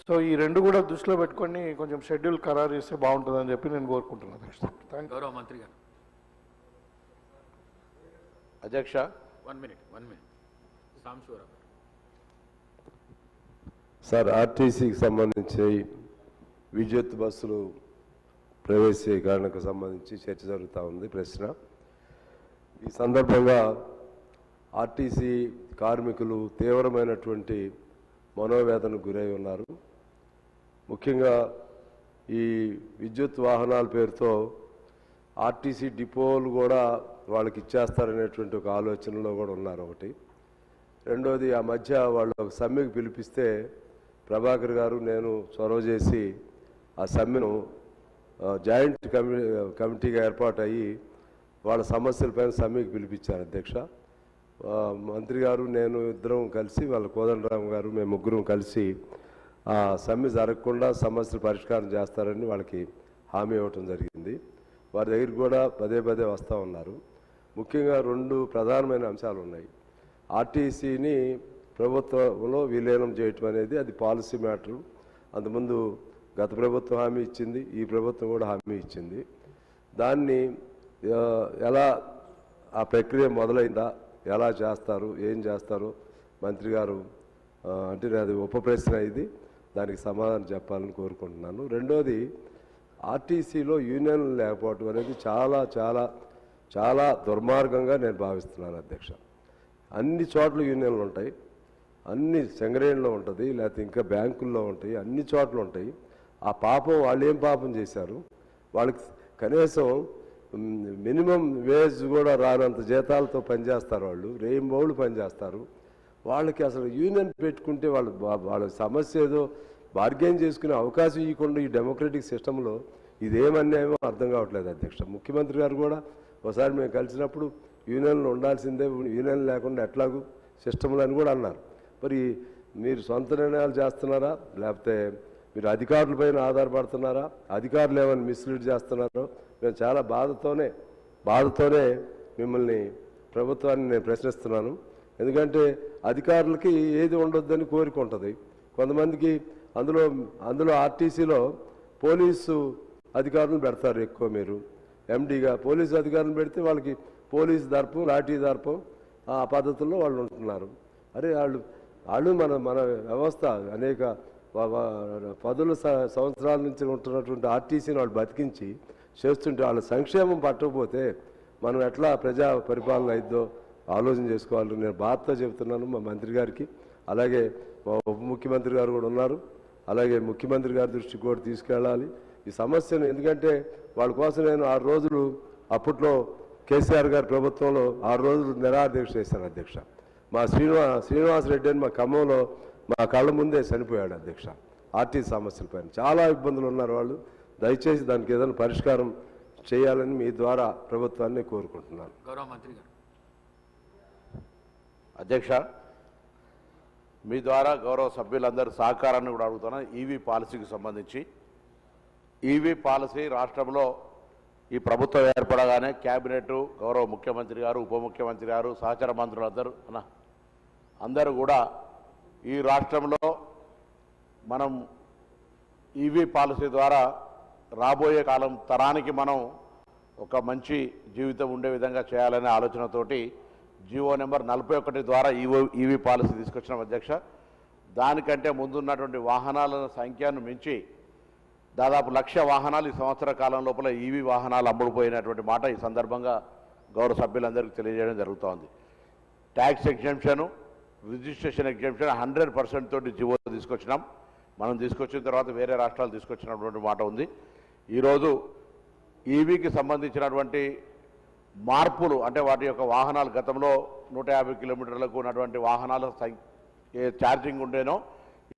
So ఈ రెండు కూడా దృష్టిలో పెట్టుకొని కొంచెం షెడ్యూల్ ఖరారు చేస్తే బాగుంటుందని చెప్పి నేను కోరుకుంటున్నాను. గౌరవ మంత్రి గారు. అధ్యక్ష, 1 minute. సాంశివరావు గారు. సార్, ఆర్టీసీకి సంబంధించి విద్యుత్ బస్సులు ప్రవేశీకరణకు సంబంధించి చర్చ జరుగుతూ ఉంది. ప్రశ్న: ఈ సందర్భంగా ఆర్టీసీ కార్మికులు తీవ్రమైనటువంటి మనోవేదనకు గురై ఉన్నారు. ముఖ్యంగా ఈ విద్యుత్ వాహనాల పేరుతో ఆర్టీసీ డిపోలు కూడా వాళ్ళకి ఇచ్చేస్తారనేటువంటి ఒక ఆలోచనలో కూడా ఉన్నారు. ఒకటి. రెండోది, ఆ మధ్య వాళ్ళు ఒక సమ్మెకు పిలిపిస్తే ప్రభాకర్ గారు నేను చొరవ చేసి ఆ సమ్మెను జాయింట్ కమిటీగా ఏర్పాటు అయ్యి వాళ్ళ సమస్యలపైన సమ్మెకు పిలిపించాను. అధ్యక్ష, మంత్రి గారు నేను ఇద్దరం కలిసి, వాళ్ళ కోదండరామ్ గారు, మేము ముగ్గురం కలిసి ఆ సమ్మె జరగకుండా సమస్యలు పరిష్కారం చేస్తారని వాళ్ళకి హామీ ఇవ్వటం జరిగింది. వారి దగ్గరికి కూడా పదే వస్తూ ఉన్నారు. ముఖ్యంగా 2 ప్రధానమైన అంశాలు ఉన్నాయి. ఆర్టీసీని ప్రభుత్వంలో విలీనం చేయటం అనేది అది పాలసీ మ్యాటరు. అంతకుముందు గత ప్రభుత్వం హామీ ఇచ్చింది, ఈ ప్రభుత్వం కూడా హామీ ఇచ్చింది. దాన్ని ఎలా ఆ ప్రక్రియ మొదలైందా, ఎలా చేస్తారు, ఏం చేస్తారు మంత్రి గారు అంటే అది ఉప ప్రశ్న. ఇది దానికి సమాధానం చెప్పాలని కోరుకుంటున్నాను. రెండోది, ఆర్టీసీలో యూనియన్లు లేకపోవడం అనేది చాలా చాలా చాలా దుర్మార్గంగా నేను భావిస్తున్నాను. అధ్యక్ష, అన్ని చోట్ల యూనియన్లు ఉంటాయి, అన్ని సింగరేణిలో ఉంటుంది, లేకపోతే ఇంకా బ్యాంకుల్లో ఉంటాయి, అన్ని చోట్ల ఉంటాయి. ఆ పాపం వాళ్ళు ఏం పాపం చేశారు? వాళ్ళకి కనీసం మినిమం వేజ్ కూడా రానంత జీతాలతో పనిచేస్తారు. వాళ్ళు రేయింబౌళ్ళు పనిచేస్తారు. వాళ్ళకి అసలు యూనియన్ పెట్టుకుంటే వాళ్ళ సమస్య ఏదో బార్గెన్ చేసుకునే అవకాశం ఇవ్వకుండా ఈ డెమోక్రటిక్ సిస్టంలో ఇదేమన్యాయమో అర్థం కావట్లేదు. అధ్యక్ష, ముఖ్యమంత్రి గారు కూడా ఒకసారి మేము కలిసినప్పుడు యూనియన్లు ఉండాల్సిందే, యూనియన్ లేకుండా ఎట్లాగూ సిస్టంలో అని కూడా అన్నారు. మరి మీరు సొంత నిర్ణయాలు చేస్తున్నారా, లేకపోతే మీరు అధికారులపైన ఆధారపడుతున్నారా, అధికారులు ఏమైనా మిస్లీడ్ చేస్తున్నారో మేము చాలా బాధతోనే మిమ్మల్ని, ప్రభుత్వాన్ని నేను ప్రశ్నిస్తున్నాను. ఎందుకంటే అధికారులకి ఏది ఉండొద్దని కోరిక ఉంటుంది. కొంతమందికి అందులో ఆర్టీసీలో పోలీసు అధికారులను పెడతారు ఎక్కువ. మీరు ఎండీగా పోలీసు అధికారులను పెడితే వాళ్ళకి పోలీసు దర్పం, లాఠీ దర్పం ఆ పద్ధతుల్లో వాళ్ళు ఉంటున్నారు. అరే వాళ్ళు మన వ్యవస్థ అనేక పదుల సంవత్సరాల నుంచి ఉంటున్నటువంటి ఆర్టీసీని వాళ్ళు బతికించి చేస్తుంటే వాళ్ళ సంక్షేమం పట్టకపోతే మనం ఎట్లా ప్రజా పరిపాలన అయిద్దో ఆలోచన చేసుకోవాలి. నేను బాధతో చెబుతున్నాను మా మంత్రి గారికి. అలాగే మా ఉప ముఖ్యమంత్రి గారు కూడా ఉన్నారు. అలాగే ముఖ్యమంత్రి గారి దృష్టికి కూడా తీసుకెళ్ళాలి ఈ సమస్యను. ఎందుకంటే వాళ్ళ కోసం నేను 6 రోజులు అప్పట్లో కేసీఆర్ గారి ప్రభుత్వంలో 6 రోజులు నిరాదీక్ష చేశాను. అధ్యక్ష, మా శ్రీనివాసరెడ్డి అని మా ఖమ్మంలో మా కళ్ళ ముందే చనిపోయాడు. అధ్యక్ష, ఆర్టీసీ సమస్యలపైన చాలా ఇబ్బందులు ఉన్నారు వాళ్ళు. దయచేసి దానికి ఏదైనా పరిష్కారం చేయాలని మీ ద్వారా ప్రభుత్వాన్ని కోరుకుంటున్నాను. గౌరవ మంత్రి గారు. అధ్యక్ష, మీ ద్వారా గౌరవ సభ్యులందరూ సహకారాన్ని కూడా అడుగుతున్నాను. ఈవీ పాలసీకి సంబంధించి ఈవీ పాలసీ రాష్ట్రంలో ఈ ప్రభుత్వం ఏర్పడగానే క్యాబినెట్, గౌరవ ముఖ్యమంత్రి గారు, ఉప ముఖ్యమంత్రి గారు, సహచర మంత్రులందరూ అందరూ కూడా ఈ రాష్ట్రంలో మనం ఈవీ పాలసీ ద్వారా రాబోయే కాలం తరానికి మనం ఒక మంచి జీవితం ఉండే విధంగా చేయాలనే ఆలోచనతోటి జీవో నెంబర్ 41 ద్వారా ఈవీ పాలసీ తీసుకొచ్చిన. అధ్యక్ష, దానికంటే ముందున్నటువంటి వాహనాల సంఖ్యను మించి దాదాపు 1,00,000 వాహనాలు ఈ సంవత్సర కాలం లోపల ఈవీ వాహనాలు అమ్ముడుపోయినటువంటి మాట ఈ సందర్భంగా గౌరవ సభ్యులందరికీ తెలియజేయడం జరుగుతోంది. ట్యాక్స్ ఎగ్జంప్షన్, రిజిస్ట్రేషన్ ఎగ్జంప్షన్ 100% తోటి జీవో తీసుకొచ్చినాం. మనం తీసుకొచ్చిన తర్వాత వేరే రాష్ట్రాలు తీసుకొచ్చినటువంటి మాట ఉంది. ఈరోజు ఈవీకి సంబంధించినటువంటి మార్పులు అంటే వాటి యొక్క వాహనాలు గతంలో 150 కిలోమీటర్లకు ఉన్నటువంటి వాహనాల ఛార్జింగ్ ఉండేనో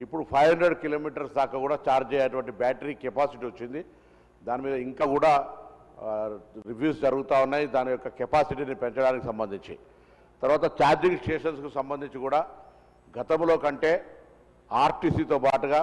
ఇప్పుడు 500 కిలోమీటర్స్ దాకా కూడా ఛార్జ్ అయ్యేటువంటి బ్యాటరీ కెపాసిటీ వచ్చింది. దాని మీద ఇంకా కూడా రివ్యూస్ జరుగుతూ ఉన్నాయి దాని యొక్క కెపాసిటీని పెంచడానికి సంబంధించి. తర్వాత ఛార్జింగ్ స్టేషన్స్కు సంబంధించి కూడా గతంలో కంటే ఆర్టీసీతో పాటుగా